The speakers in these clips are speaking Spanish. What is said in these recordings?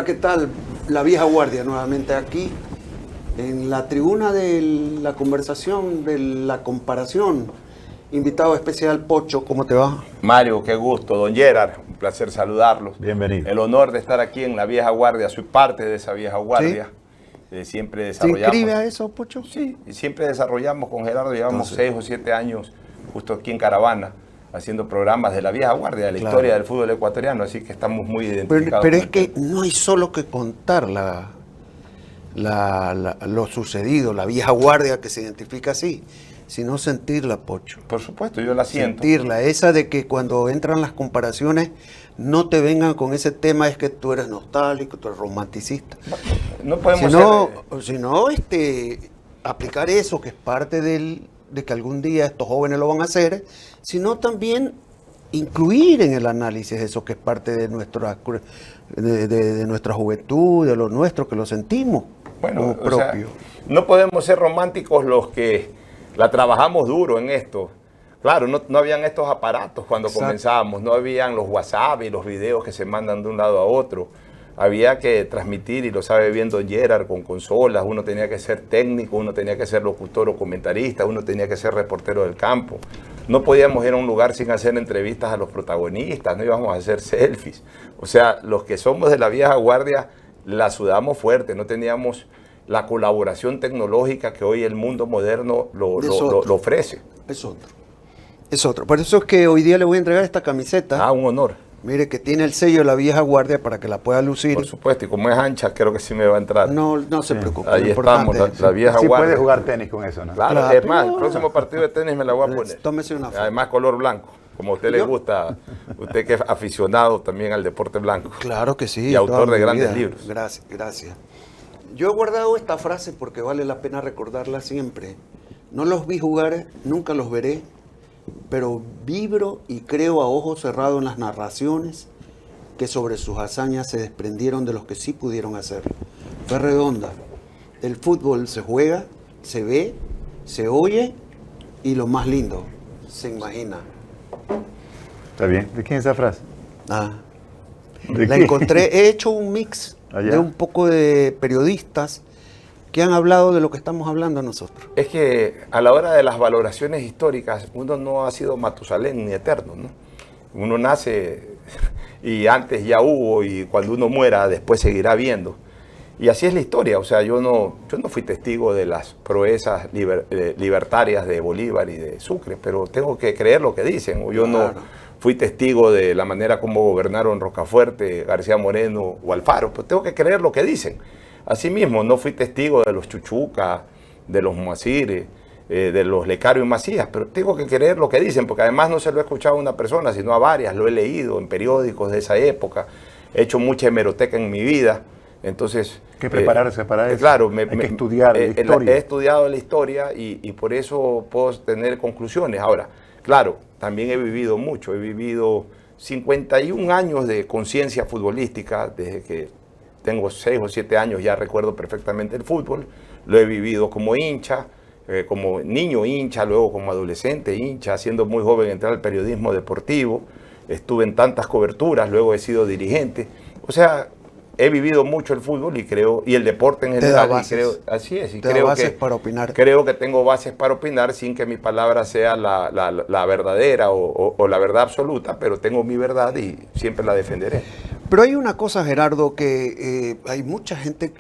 Hola, ¿qué tal? La vieja guardia nuevamente aquí en la tribuna de la conversación, de la comparación. Invitado especial Pocho, ¿cómo te va? Mario, qué gusto. Don Gerard, un placer saludarlos. Bienvenido. El honor de estar aquí en la vieja guardia. Soy parte de esa vieja guardia. Siempre ¿Te desarrollamos. inscribe a eso, Pocho? Sí, y siempre desarrollamos con Gerardo. Llevamos Entonces, 6 o 7 años justo aquí en Caravana, haciendo programas de la vieja guardia, de la Claro. historia del fútbol ecuatoriano. Así que estamos muy identificados. Pero con es el que tema. no hay solo que contar lo sucedido, la vieja guardia que se identifica así, sino sentirla, Pocho. Por supuesto, yo la siento. Sentirla, esa de que cuando entran las comparaciones no te vengan con ese tema, es que tú eres nostálgico, tú eres romanticista. No podemos Sino aplicar eso, que es parte de que algún día estos jóvenes lo van a hacer, sino también incluir en el análisis eso que es parte de nuestra juventud, de lo nuestro, que lo sentimos como o sea, propio. no podemos ser románticos los que la trabajamos duro en esto. Claro, no habían estos aparatos cuando Exacto. comenzábamos, no habían los WhatsApp y los videos que se mandan de un lado a otro. Había que transmitir, y lo sabe bien don Gerard, con consolas. Uno tenía que ser técnico, uno tenía que ser locutor o comentarista, uno tenía que ser reportero del campo. No podíamos ir a un lugar sin hacer entrevistas a los protagonistas, no íbamos a hacer selfies. O sea, los que somos de la vieja guardia la sudamos fuerte, no teníamos la colaboración tecnológica que hoy el mundo moderno lo ofrece. Es otro. Es otro. Por eso es que hoy día le voy a entregar esta camiseta. Ah, un honor. Mire, que tiene el sello de la vieja guardia para que la pueda lucir. Por supuesto, y como es ancha, creo que sí me va a entrar. No se preocupe. Ahí lo estamos, importante es la vieja Sí guardia. puede jugar tenis con eso, ¿no? Claro, Claro. es más, el próximo partido de tenis me la voy a poner. Tómese una foto. Además, color blanco. Como a usted le Yo- gusta, usted que es aficionado también al deporte blanco. Claro que sí. Y autor toda de mi grandes vida. libros. Gracias, gracias. Yo he guardado esta frase porque vale la pena recordarla siempre. No los vi jugar, nunca los veré, pero vibro y creo a ojos cerrados en las narraciones que sobre sus hazañas se desprendieron de los que sí pudieron hacerlo. Fue redonda. El fútbol se juega, se ve, se oye y lo más lindo, se imagina. Está bien. ¿De quién es esa frase? Ah. ¿De La quién? encontré, he hecho un mix Allá. de un poco de periodistas que han hablado de lo que estamos hablando nosotros. Es que a la hora de las valoraciones históricas, uno no ha sido Matusalén ni eterno, ¿no? Uno nace y antes ya hubo, y cuando uno muera después seguirá viendo. Y así es la historia. O sea, yo no fui testigo de las proezas libertarias de Bolívar y de Sucre, pero tengo que creer lo que dicen. O yo Claro. no fui testigo de la manera como gobernaron Rocafuerte, García Moreno o Alfaro, pues tengo que creer lo que dicen. Asimismo, no fui testigo de los Chuchuca, de los Moacir, de los Lecario y Macías, pero tengo que creer lo que dicen, porque además no se lo he escuchado a una persona, sino a varias. Lo he leído en periódicos de esa época, he hecho mucha hemeroteca en mi vida. Entonces, Hay que prepararse para eso. Claro, Hay que estudiar la historia. He estudiado la historia y por eso puedo tener conclusiones. Ahora, claro, también he vivido mucho. He vivido 51 años de conciencia futbolística. Desde que tengo 6 o 7 años ya recuerdo perfectamente el fútbol. Lo he vivido como hincha, como niño hincha, luego como adolescente hincha. Siendo muy joven entré al periodismo deportivo. Estuve en tantas coberturas, luego he sido dirigente. O sea, he vivido mucho el fútbol y el deporte en Te da general. bases. Y creo, así es. Y Te da creo bases que, para opinar. creo que tengo bases para opinar sin que mi palabra sea la verdadera o la verdad absoluta, pero tengo mi verdad y siempre la defenderé. Pero hay una cosa, Gerardo, que hay mucha gente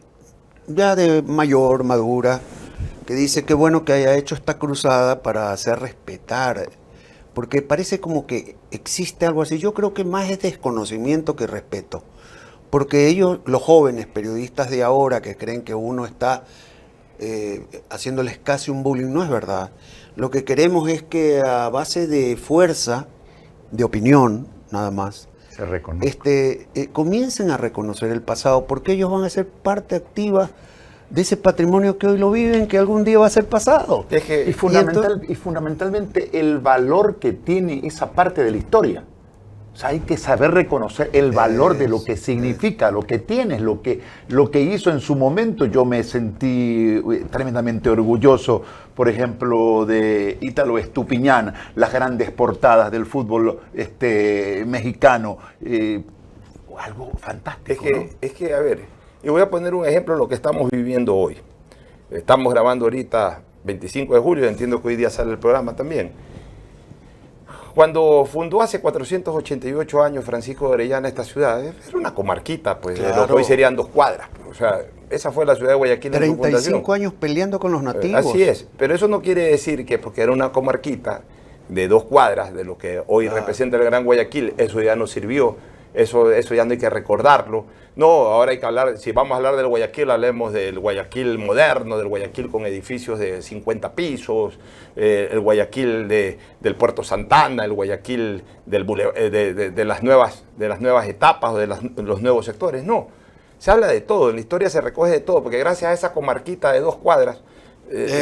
ya de mayor, madura, que dice que bueno que haya hecho esta cruzada para hacer respetar, porque parece como que existe algo así. Yo creo que más es desconocimiento que respeto. Porque ellos, los jóvenes periodistas de ahora que creen que uno está haciéndoles casi un bullying, no es verdad. Lo que queremos es que a base de fuerza, de opinión, nada más, Se reconoce. comiencen a reconocer el pasado, porque ellos van a ser parte activa de ese patrimonio que hoy lo viven, que algún día va a ser pasado. Es que, Y fundamentalmente el valor que tiene esa parte de la historia. O sea, hay que saber reconocer el valor de lo que significa, lo que tienes, lo que hizo en su momento. Yo me sentí tremendamente orgulloso, por ejemplo, de Ítalo Estupiñán, las grandes portadas del fútbol mexicano. algo fantástico. Es que, a ver, y voy a poner un ejemplo de lo que estamos viviendo hoy. Estamos grabando ahorita 25 de julio, entiendo que hoy día sale el programa también. Cuando fundó hace 488 años Francisco de Orellana esta ciudad, era una comarquita, pues, de lo que hoy serían 2 cuadras. Pues, o sea, esa fue la ciudad de Guayaquil en su fundación. 35 años peleando con los nativos. Así es, pero eso no quiere decir que porque era una comarquita de 2 cuadras, de lo que hoy representa el Gran Guayaquil, eso ya no sirvió, eso ya no hay que recordarlo. No, ahora hay que hablar, si vamos a hablar del Guayaquil, hablemos del Guayaquil moderno, del Guayaquil con edificios de 50 pisos, el Guayaquil del Puerto Santana, el Guayaquil de las nuevas etapas o de los nuevos sectores. No, se habla de todo, en la historia se recoge de todo, porque gracias a esa comarquita de 2 cuadras,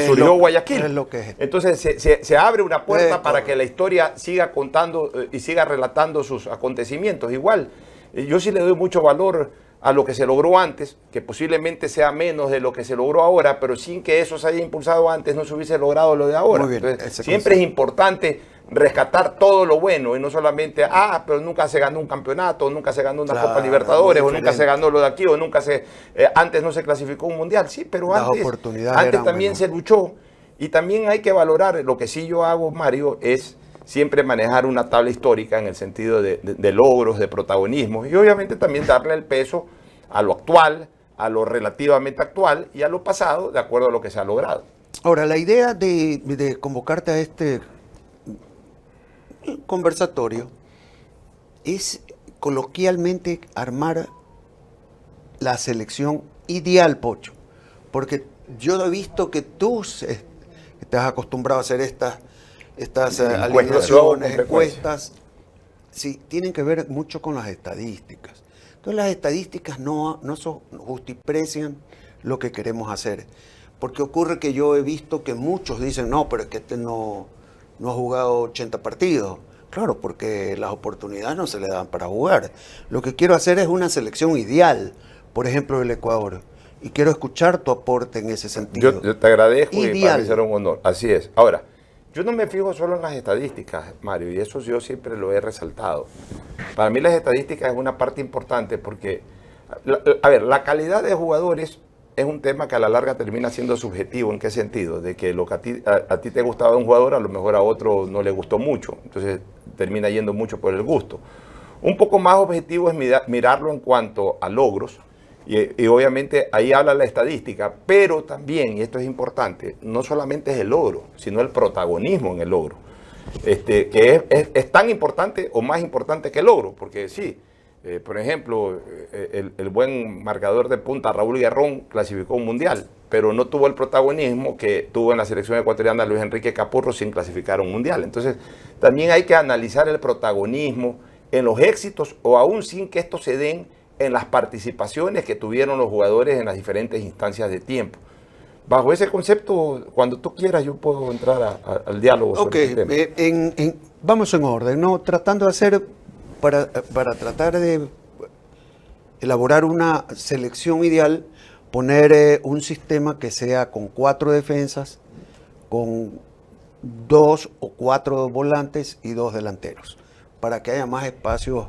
surgió Guayaquil. Es lo que es. Entonces se abre una puerta para que la historia siga contando y siga relatando sus acontecimientos. Igual, yo sí le doy mucho valor a lo que se logró antes, que posiblemente sea menos de lo que se logró ahora, pero sin que eso se haya impulsado antes no se hubiese logrado lo de ahora. Muy bien, entonces, siempre es importante rescatar todo lo bueno y no solamente, pero nunca se ganó un campeonato, nunca se ganó una Copa Libertadores, o nunca se ganó lo de aquí, o nunca antes no se clasificó un mundial. Sí, pero antes también se luchó, y también hay que valorar, lo que sí yo hago, Mario, es siempre manejar una tabla histórica en el sentido de logros, de protagonismo, y obviamente también darle el peso a lo actual, a lo relativamente actual y a lo pasado, de acuerdo a lo que se ha logrado. Ahora, la idea de convocarte a este conversatorio es coloquialmente armar la selección ideal, Pocho, porque yo he visto que tú estás acostumbrado a hacer estas alineaciones, encuestas, sí, tienen que ver mucho con las estadísticas. Entonces las estadísticas no justiprecian lo que queremos hacer, porque ocurre que yo he visto que muchos dicen, no, pero es que este no ha jugado 80 partidos. Claro, porque las oportunidades no se le dan para jugar. Lo que quiero hacer es una selección ideal, por ejemplo, del Ecuador. Y quiero escuchar tu aporte en ese sentido. Yo te agradezco ideal. Y para mí será un honor. Así es. Ahora, yo no me fijo solo en las estadísticas, Mario, y eso yo siempre lo he resaltado. Para mí las estadísticas es una parte importante porque, la calidad de jugadores es un tema que a la larga termina siendo subjetivo. ¿En qué sentido? De que lo que a ti te gustaba de un jugador, a lo mejor a otro no le gustó mucho. Entonces termina yendo mucho por el gusto. Un poco más objetivo es mirarlo en cuanto a logros. Y obviamente ahí habla la estadística, pero también, y esto es importante, no solamente es el logro, sino el protagonismo en el logro, que es tan importante o más importante que el logro, porque sí, por ejemplo, el buen marcador de punta Raúl Guerrón clasificó un mundial, pero no tuvo el protagonismo que tuvo en la selección ecuatoriana Luis Enrique Capurro sin clasificar un mundial. Entonces, también hay que analizar el protagonismo en los éxitos o aún sin que estos se den en las participaciones que tuvieron los jugadores en las diferentes instancias de tiempo. Bajo ese concepto, cuando tú quieras, yo puedo entrar al diálogo sobre el tema. Vamos en orden, ¿no? Tratando de hacer, para tratar de elaborar una selección ideal, poner un sistema que sea con 4 defensas, con 2 o 4 volantes y 2 delanteros, para que haya más espacios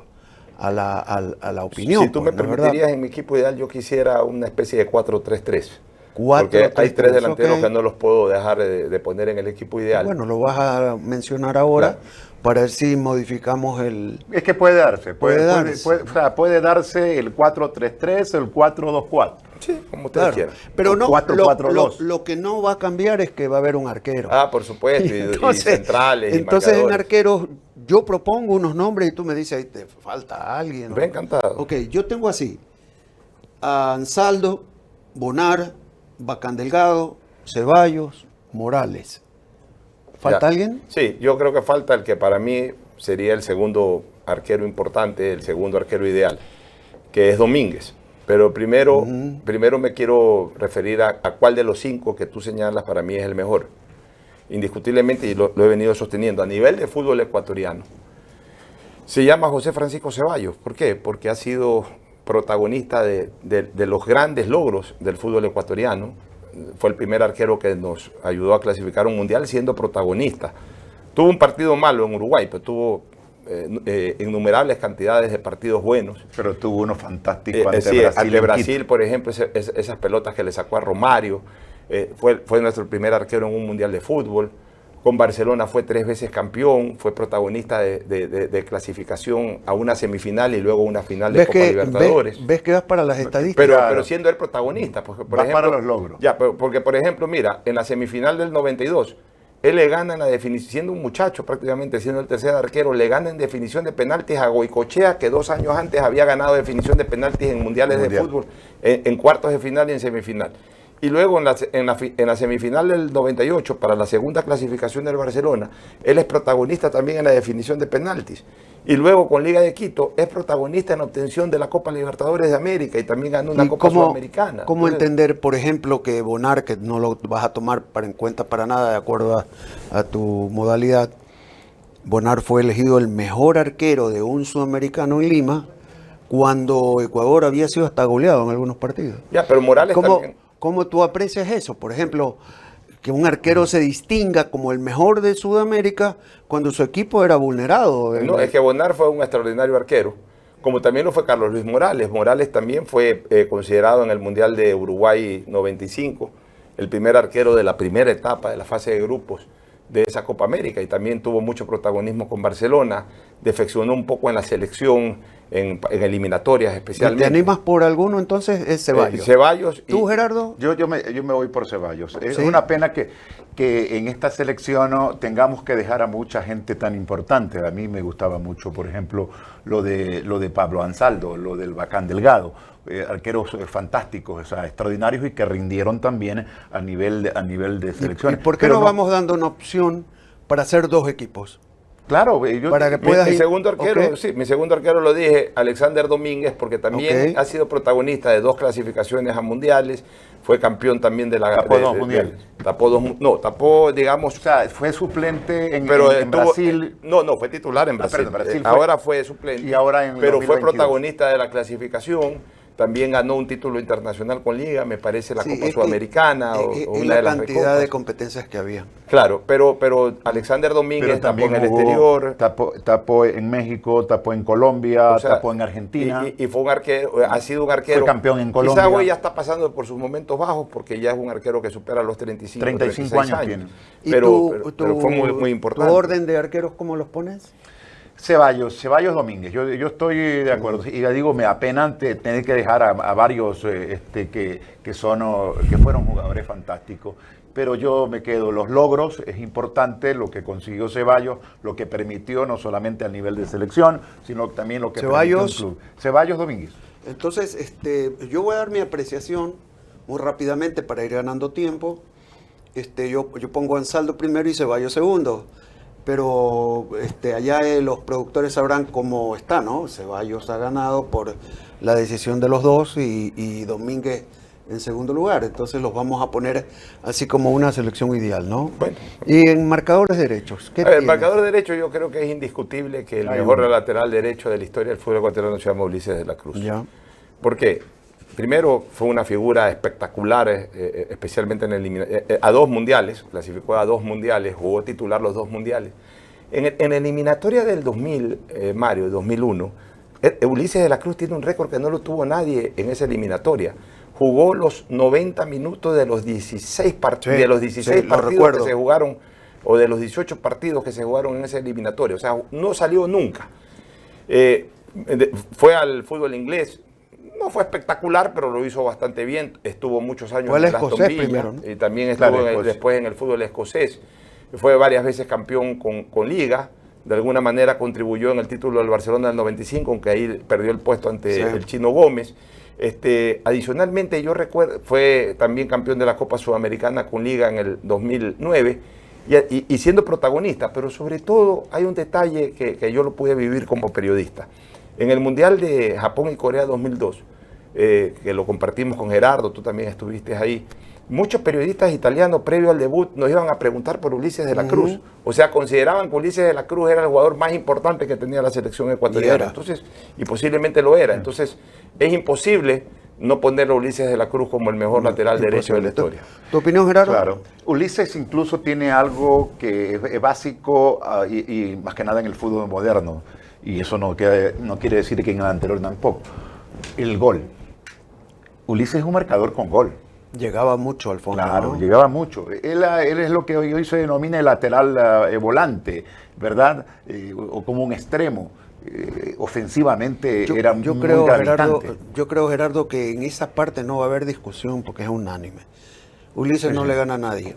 a la opinión. Si tú me permitirías, en mi equipo ideal yo quisiera una especie de 4-3-3. Porque hay 3 delanteros que no los puedo dejar de poner en el equipo ideal. Bueno, lo vas a mencionar ahora, claro, para ver si modificamos el... Es que puede darse. Puede darse el 4-3-3, el 4-2-4. Sí, como ustedes quieran. Pero no, 4-4-2. Lo que no va a cambiar es que va a haber un arquero. Por supuesto, y centrales. Entonces, y en arqueros, yo propongo unos nombres y tú me dices, ahí te falta alguien, ¿no? Me encantado. Ok, yo tengo así, a Ansaldo, Bonar, Bacán Delgado, Ceballos, Morales. ¿Falta alguien? Sí, yo creo que falta el que para mí sería el segundo arquero importante, el segundo arquero ideal, que es Domínguez. Pero primero me quiero referir a cuál de los 5 que tú señalas para mí es el mejor. Indiscutiblemente, y lo he venido sosteniendo, a nivel de fútbol ecuatoriano, se llama José Francisco Ceballos. ¿Por qué? Porque ha sido protagonista de los grandes logros del fútbol ecuatoriano. Fue el primer arquero que nos ayudó a clasificar un mundial siendo protagonista. Tuvo un partido malo en Uruguay, pero tuvo innumerables cantidades de partidos buenos. Pero tuvo uno fantástico ante Brasil, por ejemplo, esas pelotas que le sacó a Romario. Fue nuestro primer arquero en un mundial de fútbol. Con Barcelona fue 3 veces campeón, fue protagonista de clasificación a una semifinal y luego una final de Copa Libertadores. ¿Ves que vas para las estadísticas? Pero siendo el protagonista. Porque, por ejemplo, para los logros. Ya, porque por ejemplo, mira, en la semifinal del 92, él le gana en la definición, siendo un muchacho prácticamente, siendo el tercer arquero, le gana en definición de penaltis a Goicoechea, que 2 años antes había ganado definición de penaltis en mundiales de fútbol, en cuartos de final y en semifinal. Y luego en la semifinal del 98, para la segunda clasificación del Barcelona, él es protagonista también en la definición de penaltis. Y luego con Liga de Quito es protagonista en la obtención de la Copa Libertadores de América y también ganó una Copa Sudamericana. ¿Cómo entender, por ejemplo, que Bonar, que no lo vas a tomar en cuenta para nada de acuerdo a tu modalidad, Bonar fue elegido el mejor arquero de un sudamericano en Lima cuando Ecuador había sido hasta goleado en algunos partidos? Ya, pero Morales también. ¿Cómo tú aprecias eso? Por ejemplo, que un arquero se distinga como el mejor de Sudamérica cuando su equipo era vulnerado. No, es que Bonar fue un extraordinario arquero, como también lo fue Carlos Luis Morales. Morales también fue considerado en el Mundial de Uruguay 95, el primer arquero de la primera etapa de la fase de grupos de esa Copa América, y también tuvo mucho protagonismo con Barcelona, defeccionó un poco en la selección, en eliminatorias especialmente. ¿Te animas por alguno entonces? Es Ceballos. Ceballos. ¿Tú, Gerardo? Yo me voy por Ceballos. Es una pena que en esta selección tengamos que dejar a mucha gente tan importante. A mí me gustaba mucho, por ejemplo, lo de Pablo Ansaldo, lo del Bacán Delgado. Arqueros fantásticos, o sea, extraordinarios y que rindieron también a nivel de selecciones. ¿Y por qué no vamos dando una opción para hacer 2 equipos? Claro, para que puedas mi segundo arquero, mi segundo arquero lo dije, Alexander Domínguez, porque también ha sido protagonista de 2 clasificaciones a mundiales, fue campeón también de la... Tapó 2 mundiales. Tapó, digamos... O sea, fue suplente en Brasil. No, fue titular en Brasil. Ahora fue suplente. Y ahora en pero 2022. Fue protagonista de la clasificación. También ganó un título internacional con Liga, me parece la Copa Sudamericana o una de las cantidad de competencias que había. Claro, pero Alexander Domínguez tapó en el exterior. Tapó en México, tapó en Colombia, tapó en Argentina. Y fue un arquero, ha sido un arquero. Fue campeón en Colombia. Quizá hoy ya está pasando por sus momentos bajos porque ya es un arquero que supera los 35 años tiene. Pero fue muy importante. ¿Tu orden de arqueros cómo los pones? Ceballos Domínguez, yo estoy de acuerdo. Y ya digo, me apena tener que dejar a varios que fueron jugadores fantásticos. Pero yo me quedo, los logros, es importante lo que consiguió Ceballos, lo que permitió no solamente a nivel de selección, sino también lo que permitió en club. Ceballos Domínguez. Entonces, yo voy a dar mi apreciación muy rápidamente para ir ganando tiempo. Yo pongo a Ansaldo primero y Ceballos segundo. Pero allá los productores sabrán cómo está, ¿no? Ceballos ha ganado por la decisión de los 2 y Domínguez en segundo lugar. Entonces los vamos a poner así como una selección ideal, ¿no? Bueno. Y en marcadores derechos. El marcador derecho yo creo que es indiscutible que el mejor lateral derecho de la historia del fútbol ecuatoriano se llama Ulises de la Cruz. Ya. ¿Por qué? Primero, fue una figura espectacular, especialmente a 2 mundiales, clasificó a 2 mundiales, jugó titular los 2 mundiales. En la eliminatoria del 2000, Mario, 2001, Ulises de la Cruz tiene un récord que no lo tuvo nadie en esa eliminatoria. Jugó los 90 minutos de los 16 partidos que se jugaron, o de los 18 partidos que se jugaron en esa eliminatoria. O sea, no salió nunca. Fue al fútbol inglés. No fue espectacular, pero lo hizo bastante bien. Estuvo muchos años en el Aston Villa primero, ¿no? Y también estuvo después en el fútbol escocés. Fue varias veces campeón con Liga. De alguna manera contribuyó en el título del Barcelona del 95, aunque ahí perdió el puesto ante el Chino Gómez. Adicionalmente, yo recuerdo, fue también campeón de la Copa Sudamericana con Liga en el 2009 y siendo protagonista. Pero sobre todo hay un detalle que yo lo pude vivir como periodista. En el Mundial de Japón y Corea 2002, que lo compartimos con Gerardo, tú también estuviste ahí, muchos periodistas italianos previo al debut nos iban a preguntar por Ulises de la Cruz. O sea, consideraban que Ulises de la Cruz era el jugador más importante que tenía la selección ecuatoriana. Y posiblemente lo era. Entonces, es imposible no poner a Ulises de la Cruz como el mejor lateral derecho de la historia. ¿Tu opinión, Gerardo? Claro. Ulises incluso tiene algo que es básico y más que nada en el fútbol moderno. Y eso no quiere decir que en el anterior tampoco. El gol. Ulises es un marcador con gol. Llegaba mucho al fondo. Claro, ¿no? llegaba mucho. Él es lo que hoy se denomina el lateral volante, ¿verdad? O como un extremo. Ofensivamente era muy gravitante. Yo creo, Gerardo, que en esa parte no va a haber discusión porque es unánime. Ulises no le gana a nadie.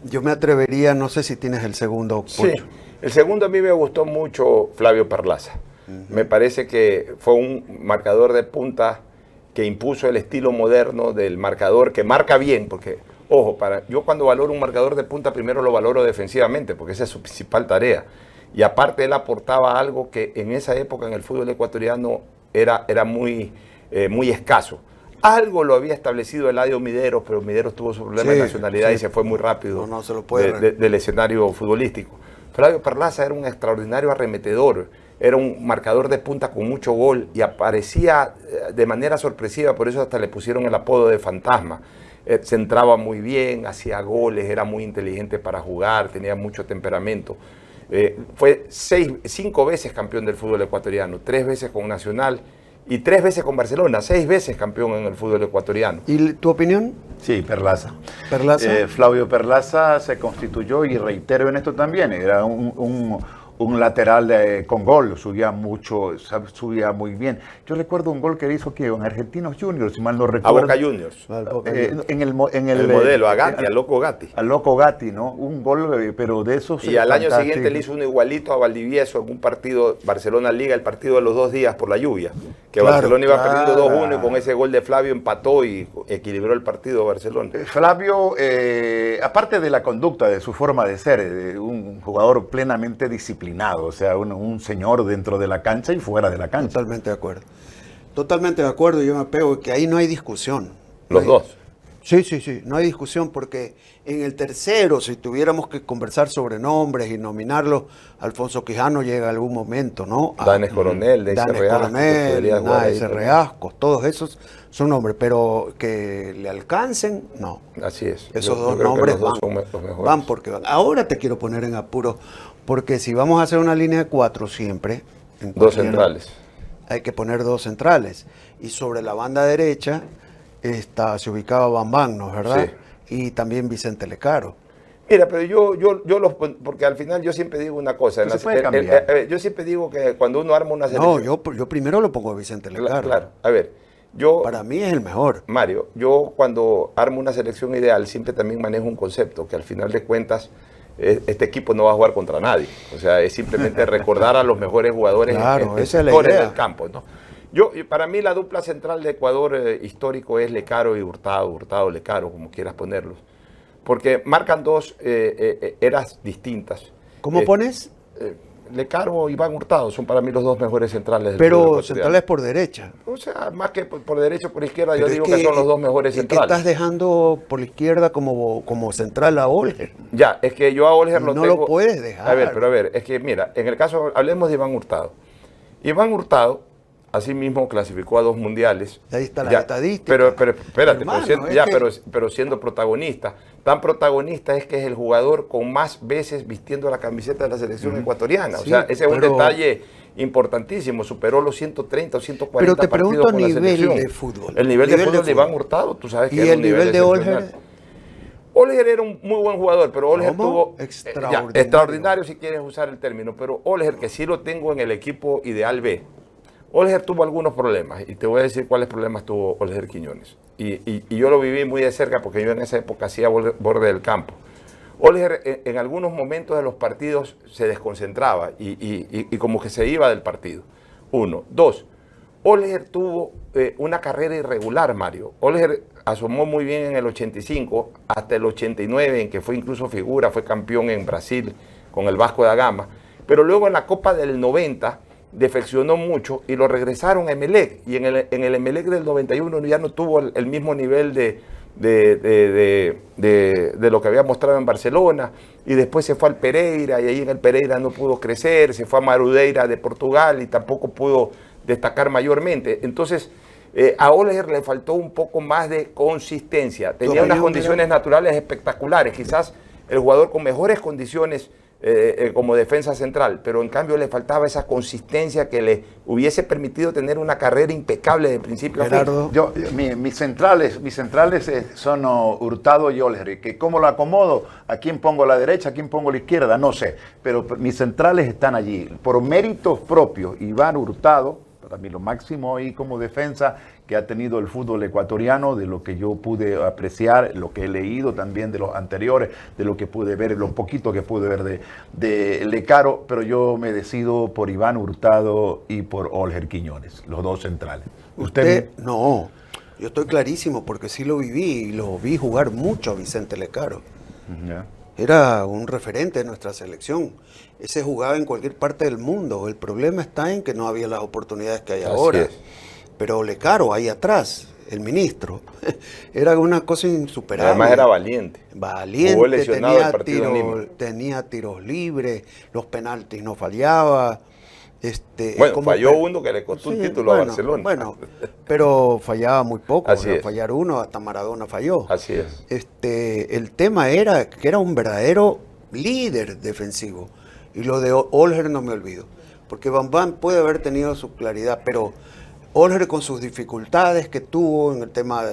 Yo me atrevería, no sé si tienes el segundo. Sí, el segundo a mí me gustó mucho Flavio Perlaza. Me parece que fue un marcador de punta que impuso el estilo moderno del marcador, que marca bien, porque, ojo, yo cuando valoro un marcador de punta primero lo valoro defensivamente, porque esa es su principal tarea. Y aparte él aportaba algo que en esa época en el fútbol ecuatoriano era muy escaso. Algo lo había establecido Eladio Mideros, pero Mideros tuvo su problema de nacionalidad y se fue muy rápido del escenario futbolístico. Flavio Perlaza era un extraordinario arremetedor, era un marcador de punta con mucho gol y aparecía de manera sorpresiva, por eso hasta le pusieron el apodo de fantasma. Centraba muy bien, hacía goles, era muy inteligente para jugar, tenía mucho temperamento. Fue 5 veces campeón del fútbol ecuatoriano, 3 veces con Nacional y 3 veces con Barcelona, 6 veces campeón en el fútbol ecuatoriano. ¿Y tu opinión? Sí, Perlaza. ¿Perlaza? Flavio Perlaza se constituyó, y reitero en esto también, era un lateral con gol, subía mucho, subía muy bien. Yo recuerdo un gol que hizo que en Argentinos Juniors, si mal no recuerdo. A Boca Juniors. En el modelo, a Gatti, al Loco Gatti. Al Loco Gatti, ¿no? Un gol, pero de esos. Y al año siguiente le hizo uno igualito a Valdivieso en un partido Barcelona-Liga, el partido de los 2 días por la lluvia. Que Barcelona iba perdiendo 2-1 y con ese gol de Flavio empató y equilibró el partido Barcelona. Flavio, aparte de la conducta, de su forma de ser, un jugador plenamente disciplinado, o sea, un señor dentro de la cancha y fuera de la cancha. Totalmente de acuerdo. Totalmente de acuerdo, yo me apego que ahí no hay discusión. Los dos. Sí, no hay discusión porque en el tercero, si tuviéramos que conversar sobre nombres y nominarlos, Alfonso Quijano llega a algún momento, ¿no? Danes Coronel, Danes Reascos, todos esos son nombres, pero que le alcancen, no. Así es. Esos dos nombres van porque van. Ahora te quiero poner en apuro, porque si vamos a hacer una línea de 4 siempre, 2 centrales. Hay que poner 2 centrales. Y sobre la banda derecha se ubicaba Bambán, ¿no? ¿Verdad? Sí. Y también Vicente Lecaro. Mira, pero porque al final yo siempre digo una cosa. Yo siempre digo que cuando uno arma una selección... No, yo primero lo pongo a Vicente Lecaro. Claro, a ver, para mí es el mejor. Mario, yo cuando armo una selección ideal siempre también manejo un concepto que al final de cuentas este equipo no va a jugar contra nadie. O sea, es simplemente recordar a los mejores jugadores en sectores del campo, ¿no? Para mí la dupla central de Ecuador histórico es Lecaro y Hurtado, Lecaro, como quieras ponerlos. Porque marcan 2 eras distintas. ¿Cómo pones? Lecaro y Iván Hurtado son para mí los 2 mejores centrales del Pero centrales por derecha. O sea, más que por derecha o por izquierda, yo digo que son los 2 mejores centrales. ¿Qué estás dejando por la izquierda como central a Olger? Ya, es que yo a Olger no lo puedes dejar. A ver, es que mira, en el caso, hablemos de Iván Hurtado. Iván Hurtado, asimismo, clasificó a 2 mundiales. Ahí está la estadística. Pero espérate, pero siendo protagonista. Tan protagonista es que es el jugador con más veces vistiendo la camiseta de la selección ecuatoriana. Sí, o sea, ese es un detalle importantísimo. Superó los 130 o 140 partidos con la selección. Pero te pregunto nivel de fútbol. El nivel de fútbol de Iván Hurtado, tú sabes que ¿Y el nivel de Olger? Olger era un muy buen jugador, pero Olger tuvo... extraordinario si quieres usar el término. Pero Olger, que sí lo tengo en el equipo ideal B, Olger tuvo algunos problemas y te voy a decir cuáles problemas tuvo Olger Quiñones. Y yo lo viví muy de cerca porque yo en esa época hacía borde del campo. Olger en algunos momentos de los partidos se desconcentraba y como que se iba del partido. 1. 2. Olger tuvo una carrera irregular, Mario. Olger asomó muy bien en el 85 hasta el 89, en que fue incluso figura, fue campeón en Brasil con el Vasco da Gama. Pero luego en la Copa del 90... defeccionó mucho y lo regresaron a Emelec, y en el Emelec del 91 ya no tuvo el mismo nivel de lo que había mostrado en Barcelona, y después se fue al Pereira, y ahí en el Pereira no pudo crecer, se fue a Marudeira de Portugal y tampoco pudo destacar mayormente. Entonces A Oller le faltó un poco más de consistencia. Tenía unas condiciones naturales espectaculares. Quizás el jugador con mejores condiciones como defensa central, pero en cambio le faltaba esa consistencia que le hubiese permitido tener una carrera impecable de principio a fin. Mis centrales son Hurtado y Oller. Que ¿cómo lo acomodo? ¿A quién pongo la derecha? ¿A quién pongo la izquierda? No sé, pero mis centrales están allí. Por méritos propios, Iván Hurtado, para mí lo máximo ahí como defensa que ha tenido el fútbol ecuatoriano, de lo que yo pude apreciar, lo que he leído también de los anteriores, de lo que pude ver, lo poquito que pude ver de Lecaro, pero yo me decido por Iván Hurtado y por Oller Quiñones, los dos centrales. ¿Usted? No, yo estoy clarísimo porque sí lo viví y lo vi jugar mucho a Vicente Lecaro. Ya. Era un referente de nuestra selección. Ese jugaba en cualquier parte del mundo. El problema está en que no había las oportunidades que hay ahora. Es. Pero Lecaro, ahí atrás, el ministro, era una cosa insuperable. Además era valiente. Valiente, lesionado el partido en Lima. tenía tiros libres, los penaltis no fallaba. Bueno, falló uno que le costó un título a Barcelona. Bueno, pero fallaba muy poco. Así es. Fallar uno, hasta Maradona falló. Así es. El tema era que era un verdadero líder defensivo. Y lo de Oller no me olvido. Porque Bambam puede haber tenido su claridad, pero Oller con sus dificultades que tuvo en el tema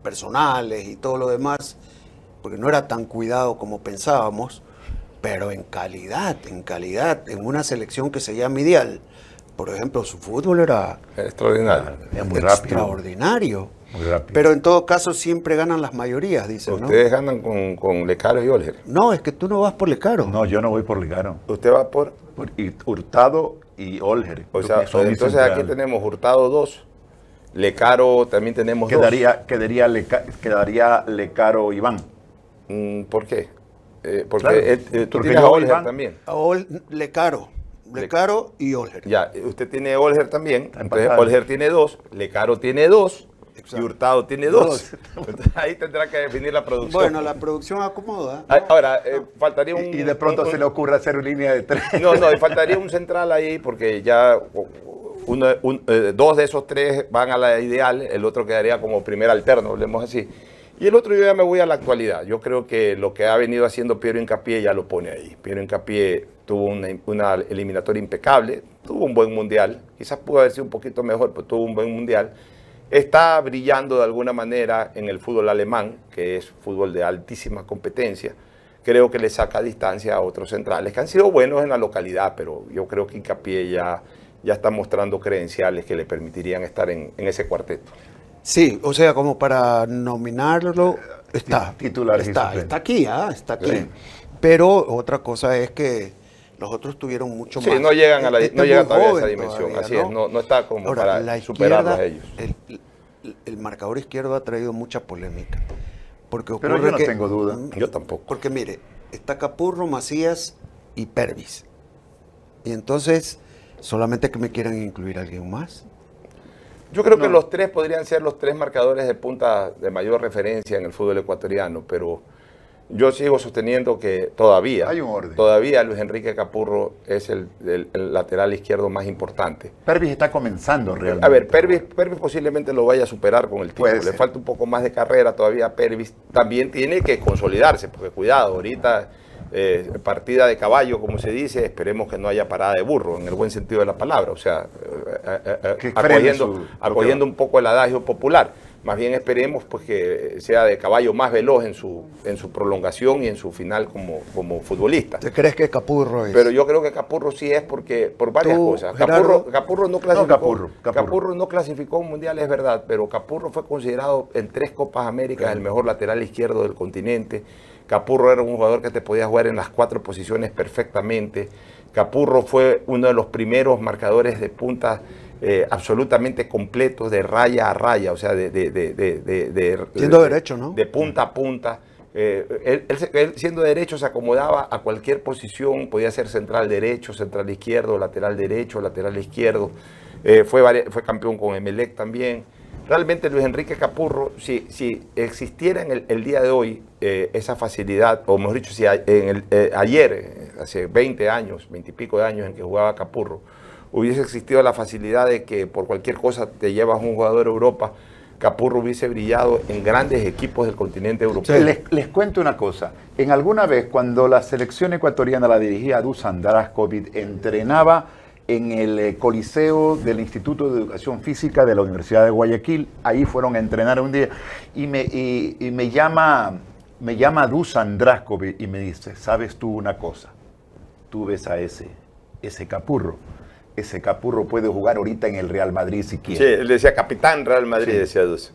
personales y todo lo demás, porque no era tan cuidado como pensábamos, pero en calidad, en una selección que se llama Ideal. Por ejemplo, su fútbol era extraordinario. Muy rápido. Extraordinario. Muy rápido. Pero en todo caso siempre ganan las mayorías, dicen, ¿no? Ustedes ganan con Lecaro y Oller. No, es que tú no vas por Lecaro. No, yo no voy por Lecaro. Usted va por Hurtado y Oller. O sea, entonces aquí tenemos Hurtado 2, Lecaro también tenemos 2. Quedaría Lecaro Iván. ¿Por qué? Porque tú tienes a Oller también. Lecaro y Oller. Ya, usted tiene Oller también. Entonces empatado. Oller tiene 2, Lecaro tiene 2 y Exacto. Hurtado tiene 2. Ahí tendrá que definir la producción. Bueno, la producción acomoda. Ahora, faltaría un... Y de pronto se le ocurre hacer una línea de 3. No, faltaría un central ahí porque ya dos de esos 3 van a la Ideal, el otro quedaría como primer alterno, hablemos así. Y el otro yo ya me voy a la actualidad. Yo creo que lo que ha venido haciendo Piero Hincapié ya lo pone ahí. Piero Hincapié tuvo una eliminatoria impecable, tuvo un buen mundial, quizás pudo haber sido un poquito mejor, pero tuvo un buen mundial. Está brillando de alguna manera en el fútbol alemán, que es fútbol de altísima competencia. Creo que le saca distancia a otros centrales que han sido buenos en la localidad, pero yo creo que Hincapié ya está mostrando credenciales que le permitirían estar en ese cuarteto. Sí, o sea, como para nominarlo, está aquí. Sí. Pero otra cosa es que los otros tuvieron mucho más. Sí, no llegan no llegan todavía a esa dimensión, todavía, así es, no está como ahora, para la superarlos a ellos. El marcador izquierdo ha traído mucha polémica. Porque Pero ocurre yo no que, tengo duda. Yo tampoco. Porque mire, está Capurro, Macías y Pervis. Y entonces, solamente que me quieran incluir a alguien más. Yo creo que los 3 podrían ser los 3 marcadores de punta de mayor referencia en el fútbol ecuatoriano, pero yo sigo sosteniendo que todavía Luis Enrique Capurro es el lateral izquierdo más importante. Pervis está comenzando realmente. A ver, Pervis posiblemente lo vaya a superar con el tiempo. Le falta un poco más de carrera todavía. Pervis también tiene que consolidarse, porque cuidado, ahorita partida de caballo, como se dice, esperemos que no haya parada de burro, en el buen sentido de la palabra, o sea, acogiendo un poco el adagio popular. Más bien esperemos pues que sea de caballo más veloz en su prolongación y en su final como futbolista. ¿Te crees que Capurro es? Pero yo creo que Capurro sí es por varias cosas. Capurro no clasificó. Capurro no clasificó un mundial, es verdad, pero Capurro fue considerado en 3 Copas Américas el mejor lateral izquierdo del continente. Capurro era un jugador que te podía jugar en las 4 posiciones perfectamente. Capurro fue uno de los primeros marcadores de punta absolutamente completos, de raya a raya, o sea, siendo derecho, ¿no? De punta a punta. Él siendo derecho se acomodaba a cualquier posición, podía ser central derecho, central izquierdo, lateral izquierdo. Fue campeón con Emelec también. Realmente Luis Enrique Capurro, si existiera en el día de hoy esa facilidad, o mejor dicho, ayer, hace 20 años, 20 y pico de años en que jugaba Capurro, hubiese existido la facilidad de que por cualquier cosa te llevas un jugador a Europa, Capurro hubiese brillado en grandes equipos del continente europeo. Les cuento una cosa. En alguna vez, cuando la selección ecuatoriana la dirigía Dusan Drašković, entrenaba en el Coliseo del Instituto de Educación Física de la Universidad de Guayaquil. Ahí fueron a entrenar un día y me llama Dusan Drašković y me dice, ¿sabes tú una cosa? Tú ves a ese Capurro. Ese Capurro puede jugar ahorita en el Real Madrid si quiere. Sí, él decía capitán Real Madrid, sí. Decía Dusan.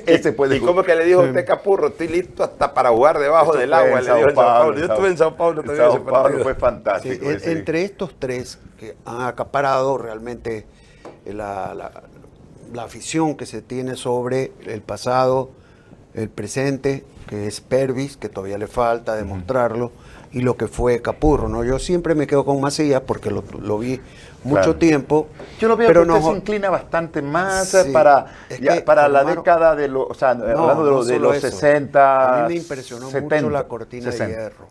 Ese puede ¿Y cómo que le dijo a usted, Capurro? Estoy listo hasta para jugar debajo del agua. Le dijo en Sao Paulo. Yo estuve en Sao Paulo también. Sao Paulo fue fantástico. Sí, entre estos tres que han acaparado realmente la afición que se tiene sobre el pasado, el presente, que es Pervis, que todavía le falta demostrarlo, y lo que fue Capurro, ¿no? Yo siempre me quedo con Macías porque lo vi mucho tiempo. Yo lo veo pero que usted se inclina bastante más para la década de los, o sea, hablando de los 60. A mí me impresionó 70, mucho la cortina 60. De hierro.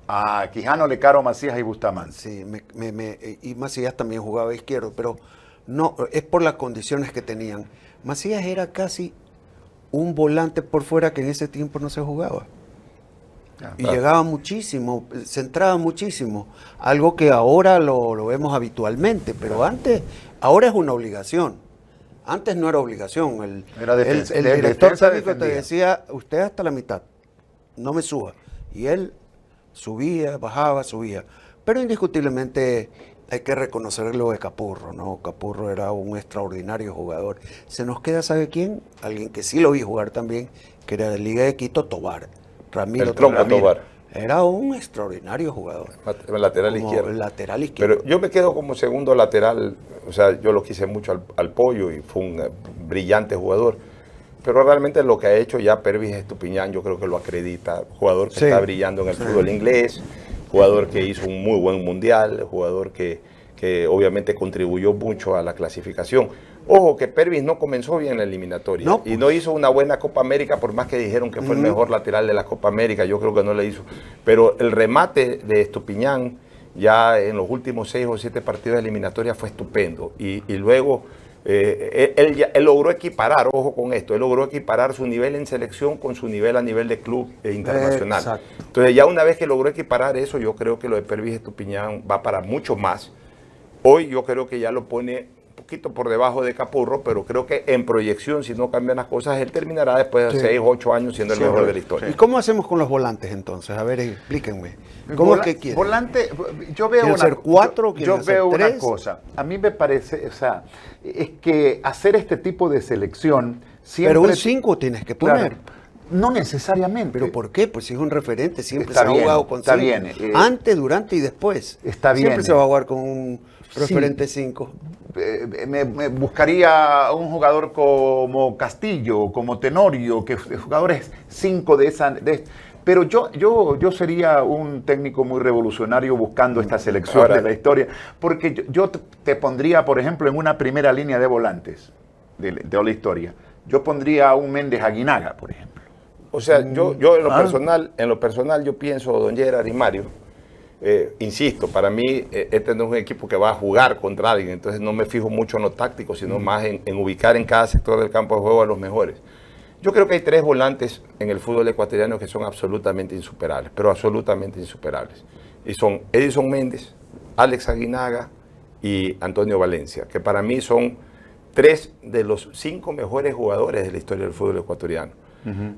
Ah, Quijano, Lecaro, Macías y Bustamante. Sí, y Macías también jugaba izquierdo, pero no, es por las condiciones que tenían. Macías era casi un volante por fuera que en ese tiempo no se jugaba. Y llegaba muchísimo, centraba muchísimo, algo que ahora lo vemos habitualmente, pero ahora es una obligación. Antes no era obligación. El director técnico te decía, usted hasta la mitad, no me suba. Y él subía, bajaba, subía. Pero indiscutiblemente hay que reconocer lo de Capurro, ¿no? Capurro era un extraordinario jugador. Se nos queda, ¿sabe quién? Alguien que sí lo vi jugar también, que era de Liga de Quito, Tobar. Ramiro, el tronco Tobar. Era un extraordinario jugador. Lateral izquierdo. Lateral izquierdo. Pero yo me quedo como segundo lateral, o sea, yo lo quise mucho al Pollo y fue un brillante jugador. Pero realmente lo que ha hecho ya Pervis Estupiñán, yo creo que lo acredita. Jugador que está brillando en el fútbol inglés, jugador que hizo un muy buen mundial, jugador que obviamente contribuyó mucho a la clasificación. Ojo, que Pervis no comenzó bien en la eliminatoria y no hizo una buena Copa América, por más que dijeron que fue el mejor lateral de la Copa América, yo creo que no le hizo. Pero el remate de Estupiñán ya en los últimos 6 o 7 partidos de eliminatoria fue estupendo. Y luego él logró equiparar, ojo con esto, él logró equiparar su nivel en selección con su nivel a nivel de club internacional. Exacto. Entonces ya una vez que logró equiparar eso, yo creo que lo de Pervis Estupiñán va para mucho más. Hoy yo creo que ya lo pone poquito por debajo de Capurro, pero creo que en proyección, si no cambian las cosas, él terminará después de 6 o 8 años siendo el mejor de la historia. ¿Y cómo hacemos con los volantes entonces? A ver, explíquenme. ¿Cómo es que quieren? Volante, yo veo una cosa. A mí me parece, o sea, es que hacer este tipo de selección siempre... Pero un 5 tienes que poner. Claro, no necesariamente. ¿Pero por qué? Pues si es un referente, siempre se ha jugado con 5. Está bien. Antes, durante y después. Está bien. Siempre se va a jugar con un referente 5. Me buscaría un jugador como Castillo, como Tenorio, que jugadores 5 de esa... Pero yo sería un técnico muy revolucionario buscando esta selección de la historia, porque yo te pondría, por ejemplo, en una primera línea de volantes de la historia. Yo pondría a un Méndez Aguinaga, por ejemplo. O sea, yo en lo personal yo pienso, don Gerard y Mario, insisto, para mí este no es un equipo que va a jugar contra alguien, entonces no me fijo mucho en lo táctico, sino más en ubicar en cada sector del campo de juego a los mejores. Yo creo que hay 3 volantes en el fútbol ecuatoriano que son absolutamente insuperables, pero absolutamente insuperables. Y son Edison Méndez, Alex Aguinaga y Antonio Valencia, que para mí son 3 de los 5 mejores jugadores de la historia del fútbol ecuatoriano.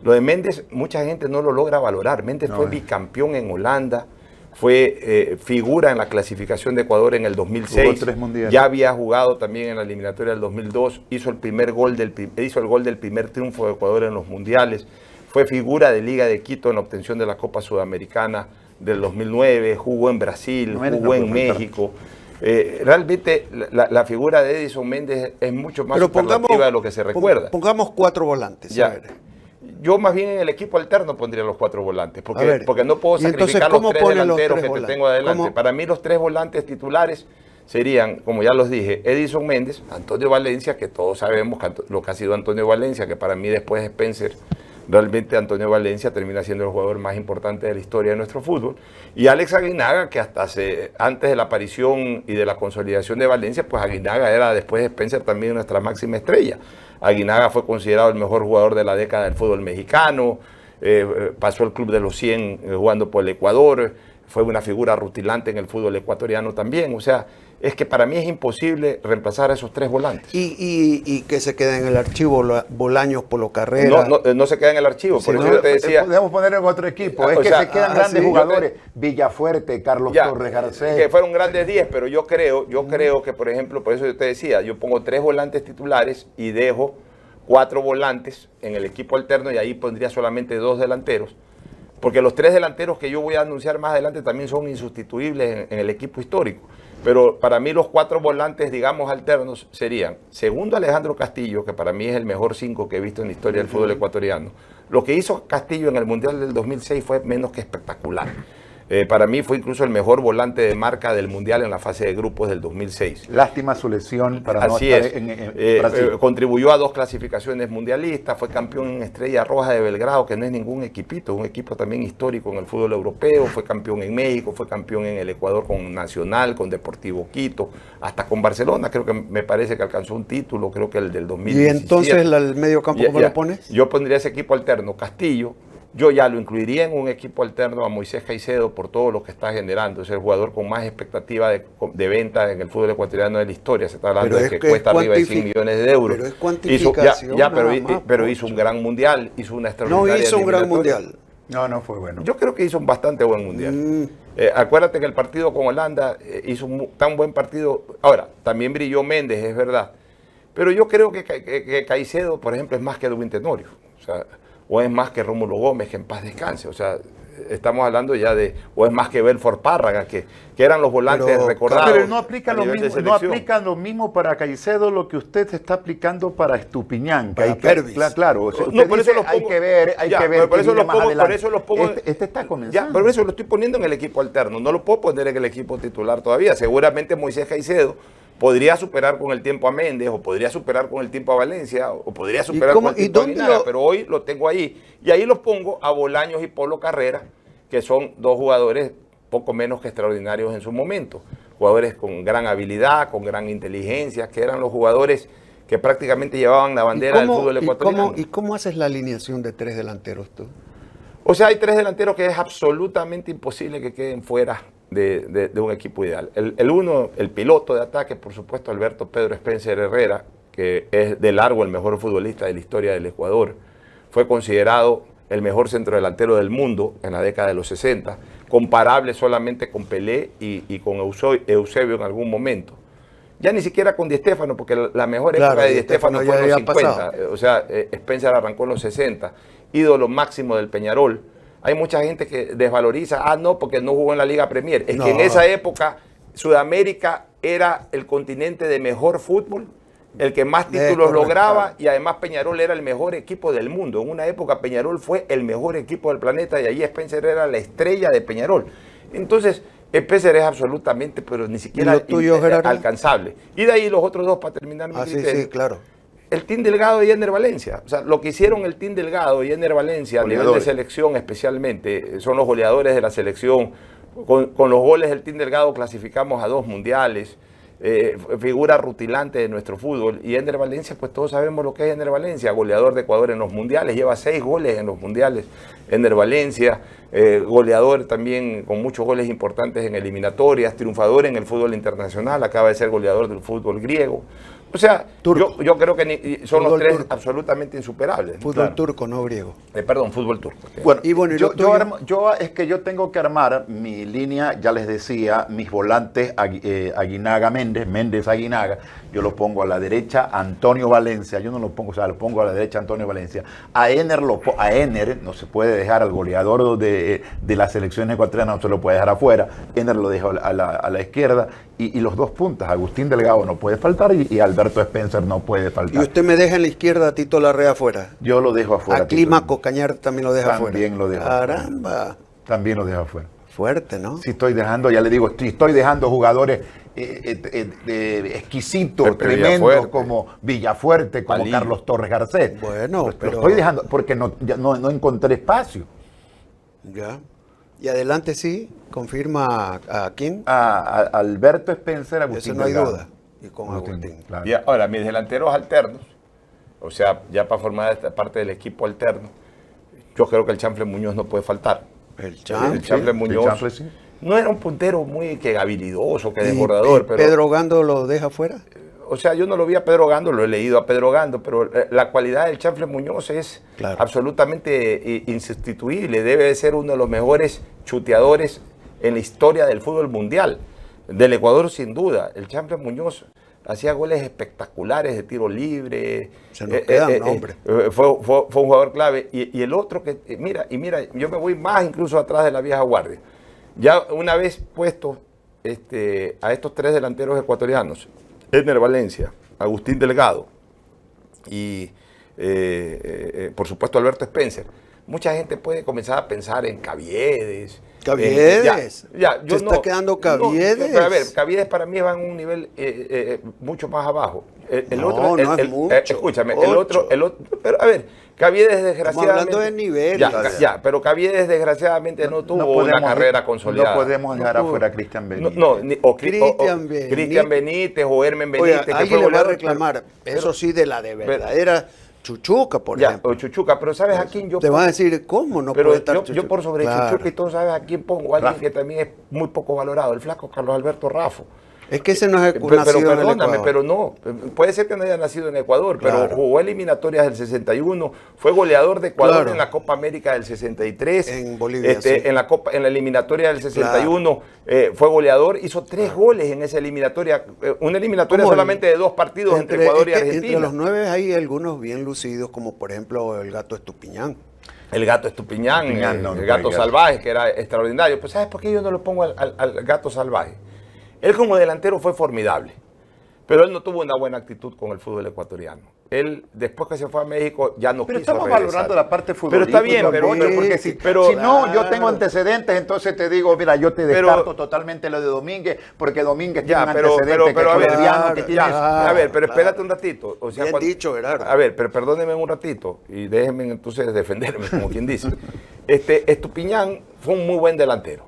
Lo de Méndez, mucha gente no lo logra valorar. Méndez fue bicampeón en Holanda, fue figura en la clasificación de Ecuador en el 2006. Ya había jugado también en la eliminatoria del 2002, hizo el gol del primer triunfo de Ecuador en los mundiales, fue figura de Liga de Quito en la obtención de la Copa Sudamericana del 2009, jugó en Brasil, jugó en México. Realmente la figura de Edison Méndez es mucho más superlativa de lo que se recuerda. Pongamos 4 volantes. Ya. Yo más bien en el equipo alterno pondría los 4 volantes, porque no puedo sacrificar los 3 delanteros que te tengo adelante. Para mí los 3 volantes titulares serían, como ya los dije, Edison Méndez, Antonio Valencia, que todos sabemos lo que ha sido Antonio Valencia, que para mí después de Spencer realmente Antonio Valencia termina siendo el jugador más importante de la historia de nuestro fútbol. Y Alex Aguinaga, que antes de la aparición y de la consolidación de Valencia, pues Aguinaga era después de Spencer también nuestra máxima estrella. Aguinaga fue considerado el mejor jugador de la década del fútbol mexicano, pasó el club de los 100 jugando por el Ecuador, fue una figura rutilante en el fútbol ecuatoriano también. O sea, es que para mí es imposible reemplazar a esos tres volantes. Y que se quede en el archivo Bolaños, Polo Carrera. No se queda en el archivo, por eso yo te decía... Podemos poner en otro equipo, es que se quedan grandes jugadores, Villafuerte, Carlos Torres Garcés. Que fueron grandes 10, pero yo creo que, por ejemplo, por eso yo te decía, yo pongo 3 volantes titulares y dejo 4 volantes en el equipo alterno y ahí pondría solamente 2 delanteros. Porque los 3 delanteros que yo voy a anunciar más adelante también son insustituibles en el equipo histórico. Pero para mí los 4 volantes, digamos, alternos serían, segundo, Alejandro Castillo, que para mí es el mejor 5 que he visto en la historia del fútbol ecuatoriano. Lo que hizo Castillo en el Mundial del 2006 fue menos que espectacular. Para mí fue incluso el mejor volante de marca del Mundial en la fase de grupos del 2006. Lástima su lesión para Así no estar es. en Brasil. Contribuyó a 2 clasificaciones mundialistas, fue campeón en Estrella Roja de Belgrado, que no es ningún equipito, es un equipo también histórico en el fútbol europeo, fue campeón en México, fue campeón en el Ecuador con Nacional, con Deportivo Quito, hasta con Barcelona, creo que me parece que alcanzó un título, creo que el del 2017. ¿Y entonces el medio campo cómo lo pones? Yo pondría ese equipo alterno, Castillo. Yo ya lo incluiría en un equipo alterno a Moisés Caicedo por todo lo que está generando. Es el jugador con más expectativa de venta en el fútbol ecuatoriano de la historia. Se está hablando de que cuesta arriba de 100 millones de euros. Pero es cuantificación. Pero hizo un gran mundial, hizo una extraordinaria. No hizo un gran mundial. No fue bueno. Yo creo que hizo un bastante buen mundial. Acuérdate que el partido con Holanda hizo un tan buen partido. Ahora, también brilló Méndez, es verdad. Pero yo creo que Caicedo, por ejemplo, es más que Edwin Tenorio. O es más que Rómulo Gómez, que en paz descanse. O sea, estamos hablando ya o es más que Belfort Párraga, que eran los volantes recordados. Pero no aplica lo mismo para Caicedo lo que usted se está aplicando para Estupiñán. Para Pervis. Claro, por eso hay que ver. Por eso lo pongo. Este está comenzando. Por eso lo estoy poniendo en el equipo alterno. No lo puedo poner en el equipo titular todavía. Seguramente Moisés Caicedo podría superar con el tiempo a Méndez, o podría superar con el tiempo a Valencia, o podría superar con el tiempo a Aguinaga, pero hoy lo tengo ahí. Y ahí los pongo a Bolaños y Polo Carrera, que son 2 jugadores poco menos que extraordinarios en su momento. Jugadores con gran habilidad, con gran inteligencia, que eran los jugadores que prácticamente llevaban la bandera del fútbol ecuatoriano. ¿Y cómo haces la alineación de 3 delanteros tú? O sea, hay 3 delanteros que es absolutamente imposible que queden fuera de un equipo ideal. El uno, el piloto de ataque, por supuesto, Alberto Pedro Spencer Herrera, que es de largo el mejor futbolista de la historia del Ecuador. Fue considerado el mejor centrodelantero del mundo en la década de los 60, comparable solamente con Pelé y con Eusebio en algún momento. Ya ni siquiera con Di Stéfano, porque la mejor época de Di Stéfano fue en los 50. O sea, Spencer arrancó en los 60. Ídolo máximo del Peñarol. Hay mucha gente que desvaloriza, no, porque no jugó en la Liga Premier. Es que en esa época Sudamérica era el continente de mejor fútbol, el que más títulos lograba, y además Peñarol era el mejor equipo del mundo. En una época Peñarol fue el mejor equipo del planeta y ahí Spencer era la estrella de Peñarol. Entonces, Spencer es absolutamente, pero ni siquiera alcanzable. Y de ahí los otros 2 para terminar mi criterio. Sí, claro. El Team Delgado y Ener Valencia. O sea, lo que hicieron el Team Delgado y Ener Valencia a nivel de selección especialmente, son los goleadores de la selección. Con los goles del Team Delgado clasificamos a 2 mundiales, figura rutilante de nuestro fútbol. Y Ener Valencia, pues todos sabemos lo que es Ener Valencia, goleador de Ecuador en los mundiales, lleva 6 goles en los mundiales. Ener Valencia, goleador también con muchos goles importantes en eliminatorias, triunfador en el fútbol internacional, acaba de ser goleador del fútbol griego. O sea, yo creo que son los 3 absolutamente insuperables. Fútbol turco, no griego. Perdón, fútbol turco. Bueno, yo tengo que armar mi línea, ya les decía, mis volantes Aguinaga Méndez Aguinaga. Yo lo pongo a la derecha Antonio Valencia, yo no lo pongo, lo pongo a la derecha Antonio Valencia. A Ener no se puede dejar, al goleador de la selección ecuatoriana no se lo puede dejar afuera. Ener lo dejo a la izquierda. Y los 2 puntas, Agustín Delgado no puede faltar y Alberto Spencer no puede faltar. ¿Y usted me deja en la izquierda a Tito Larrea afuera? Yo lo dejo afuera. A Clímaco Cañar también lo deja afuera. También lo dejo afuera. Caramba. También lo dejo afuera. Fuerte, ¿no? Sí estoy dejando, ya le digo, estoy dejando jugadores exquisitos, Pepe tremendos, Villafuerte. como Villafuerte, como Palillo. Carlos Torres Garcés. Bueno, Lo pero... estoy dejando porque no encontré espacio. Ya. Y adelante sí, confirma a quién. A Alberto Spencer, Agustín Eso no hay Delgado. duda. Y con Agustín. Claro. Y ahora, mis delanteros alternos, o sea, ya para formar esta parte del equipo alterno, yo creo que el Chanfle Muñoz no puede faltar. El El Chanfle. Chanfle Muñoz Chanfle, sí. no era un puntero muy que habilidoso, que ¿Y desbordador, pero... Pedro Gando lo deja fuera? O sea, yo no lo vi a Pedro Gando, lo he leído a Pedro Gando, pero la cualidad del Chanfle Muñoz es Claro. absolutamente insustituible. Debe de ser uno de los mejores chuteadores en la historia del fútbol mundial. Del Ecuador, sin duda. El Chanfle Muñoz hacía goles espectaculares de tiro libre. Se nos queda un nombre. Fue un jugador clave. Y el otro que, mira, yo me voy más incluso atrás de la vieja guardia. Ya una vez puesto a estos tres delanteros ecuatorianos, Edner Valencia, Agustín Delgado y por supuesto Alberto Spencer, mucha gente puede comenzar a pensar en Caviedes. Caviedes. Yo ¿Se está quedando Caviedes? Pero a ver, Caviedes para mí va en un nivel mucho más abajo. No es mucho. Escúchame, Ocho. el otro, pero a ver, Caviedes desgraciadamente... hablando de nivel. Pero Caviedes desgraciadamente no tuvo una carrera consolidada. No podemos dejar tuvo. afuera a Cristian Benítez. Cristian Benítez o Hermen Oye, Benítez. que fue alguien le va a goleador, reclamar, pero- eso sí, de la de verdadera Chuchuca, por ejemplo. o Chuchuca, pero ¿sabes a quién yo Te van a decir, ¿cómo no pero puede estar yo Chuchuca? por sobre Claro. Chuchuca y todo, ¿sabes a quién pongo? Alguien Rafa. que también es muy poco valorado, el flaco Carlos Alberto Rafo. Es que ese no es Pero nacido en el perdóname, Ecuador. pero no. Puede ser que no haya nacido en Ecuador, pero Claro. jugó eliminatorias del 61, fue goleador de Ecuador Claro. en la Copa América del 63. En Bolivia, sí. en la eliminatoria del 61 fue goleador, hizo 3 goles en esa eliminatoria. Una eliminatoria ¿Cómo? solamente de 2 partidos entre Ecuador y es que Argentina. entre los 9 hay algunos bien lucidos, como por ejemplo el Gato Estupiñán. El Gato Estupiñán, No, el Gato no, Salvaje, que era extraordinario. Pues ¿sabes por qué yo no lo pongo al Gato Salvaje? Él como delantero fue formidable, pero él no tuvo una buena actitud con el fútbol ecuatoriano. Él, después que se fue a México, ya no Pero quiso estamos regresar. valorando la parte Pero futbolística. está bien, pero porque si pero- no, yo claro. tengo antecedentes, entonces te digo, mira, yo te Pero- descarto totalmente lo de Domínguez, porque Domínguez Ya, tiene un pero antecedente que a es ver, colombiano, que claro, tiene ya, eso. a ver, pero claro. espérate un ratito. O sea, Bien dicho, Gerardo. A ver, pero perdónenme un ratito y déjenme entonces defenderme, como quien dice. Estupiñán fue un muy buen delantero,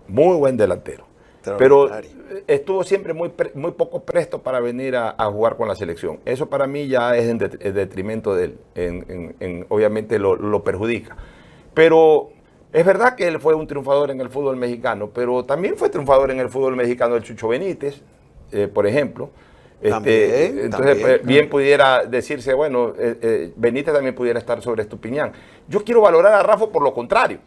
pero Extraordinario. estuvo siempre muy poco presto para venir a jugar con la selección. Eso para mí ya es en detrimento de él, obviamente lo perjudica. Pero es verdad que él fue un triunfador en el fútbol mexicano, pero también fue triunfador en el fútbol mexicano el Chucho Benítez, por ejemplo. También, Entonces, también. bien pudiera decirse, bueno, Benítez también pudiera estar sobre Estupiñán. Yo quiero valorar a Rafa por lo contrario,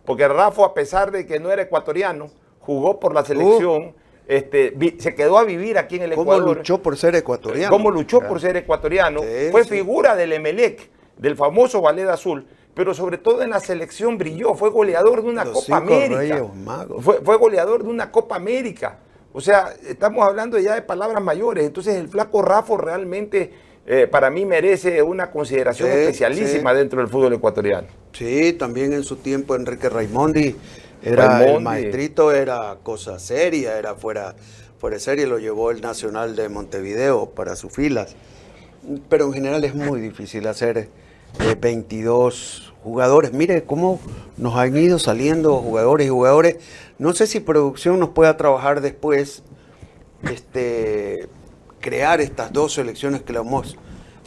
porque Rafa, a pesar de que no era ecuatoriano, jugó por la selección, se quedó a vivir aquí en el ¿Cómo Ecuador. luchó por ser ecuatoriano? Cómo luchó por ser ecuatoriano. Sí, Fue sí. figura del Emelec, del famoso Ballet Azul, pero sobre todo en la selección brilló. Fue goleador de una Los Copa 5 América. Reyes Magos. Fue goleador de una Copa América. O sea, estamos hablando ya de palabras mayores. Entonces el flaco Rafa realmente para mí merece una consideración Sí, especialísima sí. dentro del fútbol ecuatoriano. Sí, también en su tiempo Enrique Raimondi era el Raimondi. maestrito, era cosa seria, era fuera de serie, lo llevó el Nacional de Montevideo para sus filas. Pero en general es muy difícil hacer 22 jugadores. Mire cómo nos han ido saliendo jugadores y jugadores. No sé si producción nos pueda trabajar después, crear estas 2 selecciones que lo hemos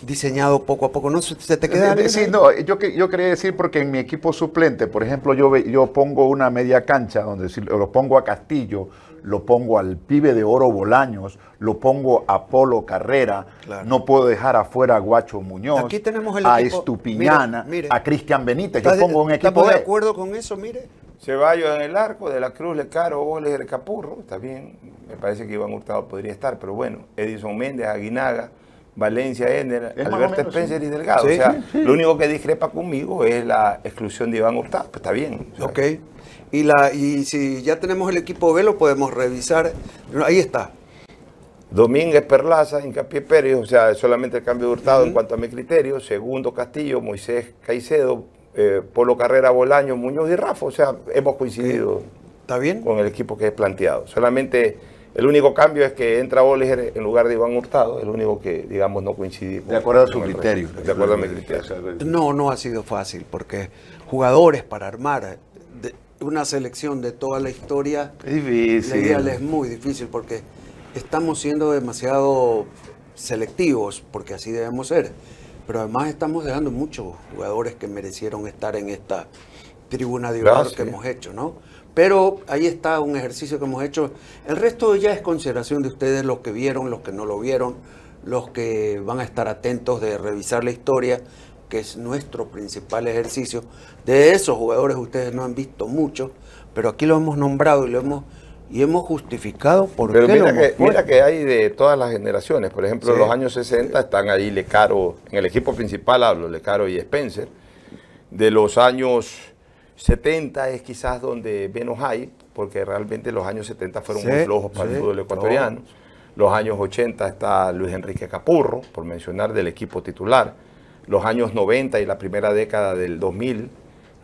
diseñado poco a poco. ¿No se te queda algo? Sí, no, yo quería decir porque en mi equipo suplente, por ejemplo, yo pongo una media cancha donde si lo pongo a Castillo, lo pongo al pibe de Oro Bolaños, lo pongo a Polo Carrera, Claro. no puedo dejar afuera a Guacho Muñoz, Aquí tenemos el a equipo. Estupiñana, Mire. a Cristian Benítez, yo pongo un equipo ¿Estamos de B. acuerdo con eso? Mire. Ceballos en el arco, De la Cruz, Lecaro, Boles, Capurro, está bien. Me parece que Iván Hurtado podría estar, pero bueno, Edison Méndez, Aguinaga, Valencia, Ener, Es más o Alberto menos, Spencer sí. y Delgado. Sí, O sea, sí. lo único que discrepa conmigo es la exclusión de Iván Hurtado. Pues está bien. O sea, Ok. Y si ya tenemos el equipo B, lo podemos revisar. Ahí está. Domínguez, Perlaza, Hincapié Pérez, o sea, solamente el cambio de Hurtado en cuanto a mi criterio. Segundo, Castillo, Moisés Caicedo, Polo Carrera, Bolaño, Muñoz y Rafa. O sea, hemos coincidido. ¿Está bien? con el equipo que es planteado. Solamente el único cambio es que entra Bolliger en lugar de Iván Hurtado, el único que, digamos, no coincide. De acuerdo a su criterio. De acuerdo a mi criterio. No ha sido fácil, porque jugadores para armar una selección de toda la historia, Es difícil. es muy difícil, porque estamos siendo demasiado selectivos, porque así debemos ser. Pero además estamos dejando muchos jugadores que merecieron estar en esta tribuna de honor que hemos hecho, ¿no? Pero ahí está un ejercicio que hemos hecho. El resto ya es consideración de ustedes, los que vieron, los que no lo vieron, los que van a estar atentos de revisar la historia, que es nuestro principal ejercicio. De esos jugadores ustedes no han visto mucho, pero aquí lo hemos nombrado y hemos justificado por Pero qué mira que hay de todas las generaciones. Por ejemplo, en Sí. los años 60 están ahí Lecaro, en el equipo principal hablo, Lecaro y Spencer. De los años 70 es quizás donde menos hay, porque realmente los años 70 fueron muy flojos para el fútbol ecuatoriano. Los años 80 está Luis Enrique Capurro, por mencionar del equipo titular. Los años 90 y la primera década del 2000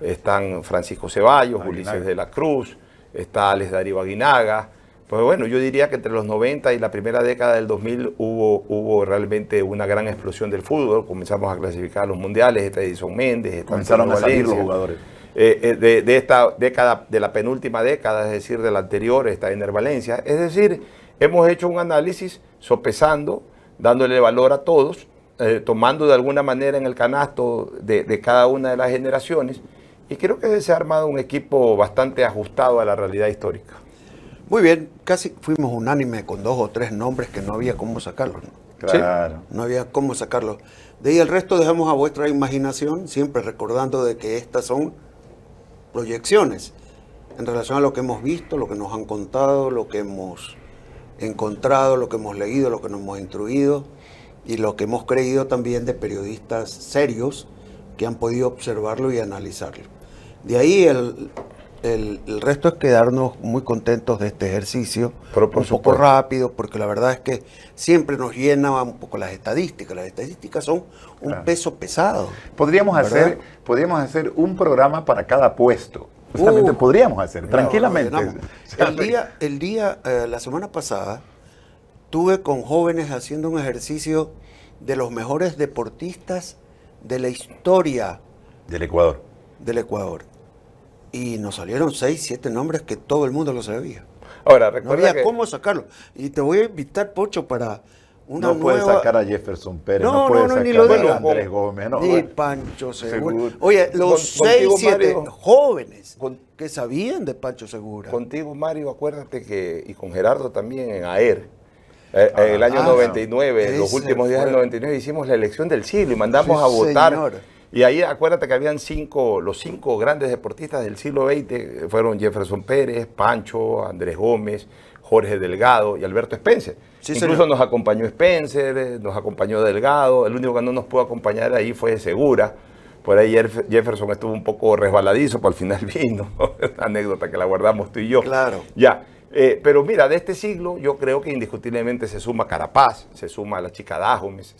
están Francisco Ceballos, Ulises de la Cruz, está Alex Darío Aguinaga. Pues bueno, yo diría que entre los 90 y la primera década del 2000 hubo realmente una gran explosión del fútbol. Comenzamos a clasificar los mundiales, está Edison Méndez, está Comenzaron a Antonio salir los Valencia. jugadores. De esta década, de la penúltima década, es decir, de la anterior, está Ener Valencia. Es decir, hemos hecho un análisis sopesando, dándole valor a todos, tomando de alguna manera en el canasto de cada una de las generaciones, y creo que se ha armado un equipo bastante ajustado a la realidad histórica. Muy bien, casi fuimos unánime con 2 o 3 nombres que no había cómo sacarlos, ¿no? Claro. No había cómo sacarlos. De ahí el resto dejamos a vuestra imaginación, siempre recordando de que estas son proyecciones en relación a lo que hemos visto, lo que nos han contado, lo que hemos encontrado, lo que hemos leído, lo que nos hemos instruido y lo que hemos creído también de periodistas serios que han podido observarlo y analizarlo. De ahí el resto es quedarnos muy contentos de este ejercicio, Pero por un poco supuesto. rápido, porque la verdad es que siempre nos llena un poco las estadísticas. Las estadísticas son un peso pesado. Podríamos ¿verdad? hacer un programa para cada puesto. Justamente podríamos hacer, tranquilamente. La semana pasada, estuve con jóvenes haciendo un ejercicio de los mejores deportistas de la historia Del Ecuador. del Ecuador. Y nos salieron 6, 7 nombres que todo el mundo lo sabía. Ahora, No recuerda había que cómo sacarlo. Y te voy a invitar, Pocho, para una No nueva... puede sacar a Jefferson Pérez, No, no puede no, sacar ni lo a diga. Andrés Gómez. No, Ni Pancho Segura. Segura. Oye, los Contigo, 6, 7 Mario. jóvenes Con- que sabían de Pancho Segura. contigo, Mario, acuérdate que, y con Gerardo también en AER, el año 99, los ese últimos días del fue. 99, hicimos la elección del siglo y mandamos Sí, a votar. señor. Y ahí acuérdate que habían los 5 grandes deportistas del siglo XX, fueron Jefferson Pérez, Pancho, Andrés Gómez, Jorge Delgado y Alberto Spencer. Sí, Incluso señor. nos acompañó Spencer, nos acompañó Delgado, el único que no nos pudo acompañar ahí fue Segura. Por ahí Jefferson estuvo un poco resbaladizo, pero al final vino. Una anécdota que la guardamos tú y yo. Claro. Ya. Pero mira, de este siglo yo creo que indiscutiblemente se suma Carapaz, se suma la chica Dajomes,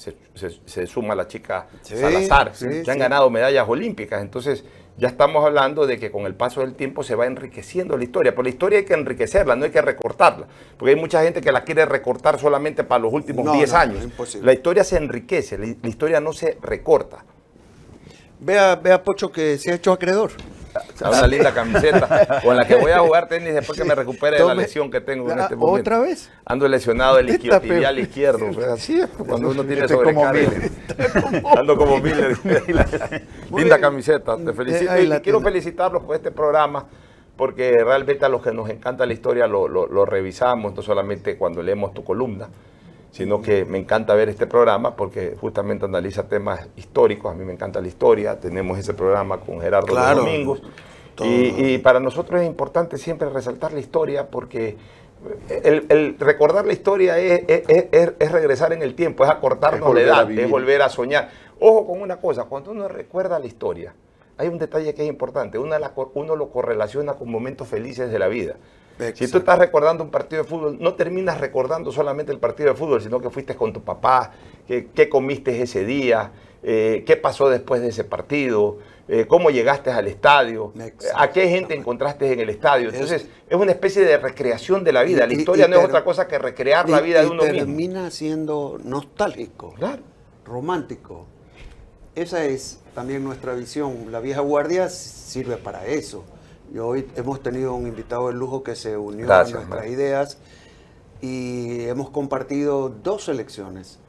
se suma la chica Sí, Salazar, sí, que han sí. ganado medallas olímpicas. Entonces ya estamos hablando de que con el paso del tiempo se va enriqueciendo la historia. Pero la historia hay que enriquecerla, no hay que recortarla. Porque hay mucha gente que la quiere recortar solamente para los últimos No, 10 no, años. es imposible. La historia se enriquece, la historia no se recorta. Vea, Pocho, que se ha hecho acreedor. Una linda camiseta con la que voy a jugar tenis después que me recupere de la Tome- lesión que tengo en este momento. ¿Otra vez? Ando lesionado del Está isquiotibial peor. izquierdo. Pues así es, cuando uno tiene Este es como sobrecarga. Ando como Miller. Muy Linda bien. camiseta, te felicito. Ahí Y la quiero tiene. felicitarlos por este programa, porque realmente a los que nos encanta la historia lo revisamos, no solamente cuando leemos tu columna, sino que me encanta ver este programa porque justamente analiza temas históricos. A mí me encanta la historia. Tenemos ese programa con Gerardo Claro. los domingos. Todo. Y para nosotros es importante siempre resaltar la historia porque el recordar la historia es regresar en el tiempo, es acortarnos Es la volver a edad, vivir. es volver a soñar. Ojo con una cosa, cuando uno recuerda la historia, hay un detalle que es importante, uno lo correlaciona con momentos felices de la vida. Si Exacto. tú estás recordando un partido de fútbol, no terminas recordando solamente el partido de fútbol, sino que fuiste con tu papá, qué comiste ese día, qué pasó después de ese partido, cómo llegaste al estadio, a qué gente encontraste en el estadio. Entonces, es una especie de recreación de la vida. La historia no es otra cosa que recrear la vida de uno mismo. Termina siendo nostálgico, Claro. romántico. Esa es también nuestra visión. La vieja guardia sirve para eso. Y hoy hemos tenido un invitado de lujo que se unió a nuestras ideas y hemos compartido 2 selecciones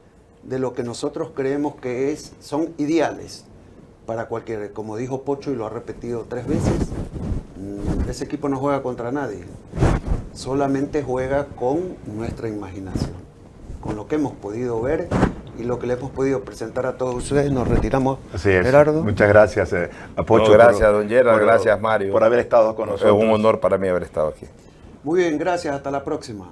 de lo que nosotros creemos que son ideales para cualquiera. Como dijo Pocho y lo ha repetido 3 veces, ese equipo no juega contra nadie, solamente juega con nuestra imaginación, con lo que hemos podido ver y lo que le hemos podido presentar a todos ustedes. Nos retiramos. Así es. Gerardo. Muchas gracias, a Pocho. Gracias, don Gerard, gracias, Mario. Por haber estado con nosotros. Es un honor para mí haber estado aquí. Muy bien, gracias. Hasta la próxima.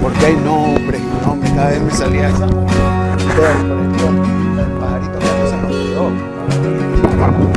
Porque hay nombres, cada vez me salía esa. Por ejemplo, el pajarito que a veces nos quedó.